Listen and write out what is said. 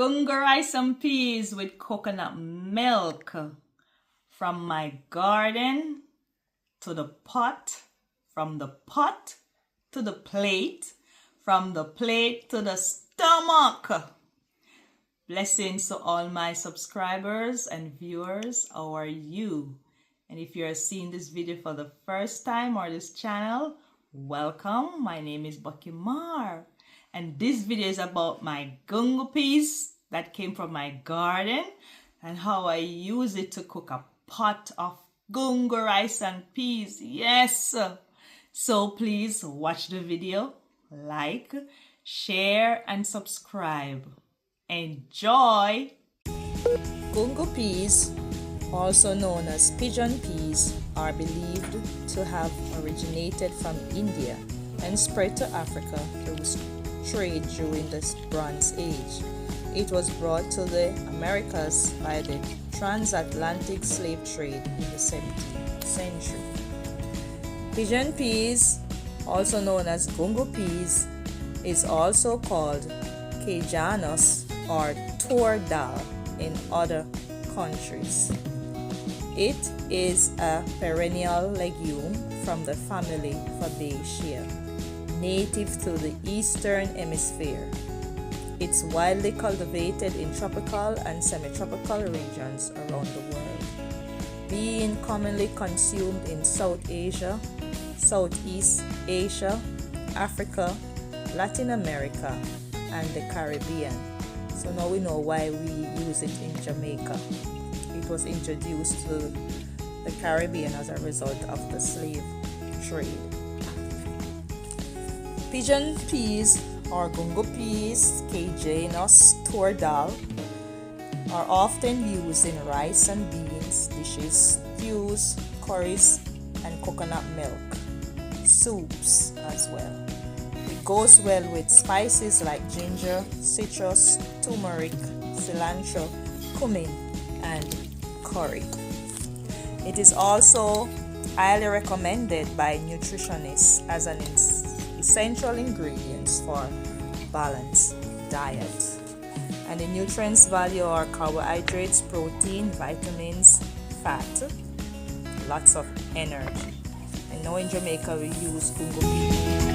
Gungo rice and peas with coconut milk. From my garden to the pot, from the pot to the plate, from the plate to the stomach. Blessings to all my subscribers and viewers. How are you? And if you are seeing this video for the first time or this channel, welcome. My name is Bucky Mar. And this video is about my gungo peas that came from my garden and how I use it to cook a pot of gungo rice and peas. Yes! So please watch the video, like, share, and subscribe. Enjoy! Gungo peas, also known as pigeon peas, are believed to have originated from India and spread to Africa through trade during the Bronze Age. It was brought to the Americas by the transatlantic slave trade in the 17th century. Pigeon peas, also known as gungo peas, is also called Cajanus or tur dal in other countries. It is a perennial legume from the family Fabaceae, native to the Eastern Hemisphere. It's widely cultivated in tropical and semi-tropical regions around the world, being commonly consumed in South Asia, Southeast Asia, Africa, Latin America, and the Caribbean. So now we know why we use it in Jamaica. It was introduced to the Caribbean as a result of the slave trade. Pigeon peas or gungo peas, Cajanus tur dal, are often used in rice and beans dishes, stews, curries, and coconut milk, soups as well. It goes well with spices like ginger, citrus, turmeric, cilantro, cumin, and curry. It is also highly recommended by nutritionists as an essential ingredients for balanced diet. And the nutrients value are carbohydrates, protein, vitamins, fat, lots of energy. And now in Jamaica we use gungo peas.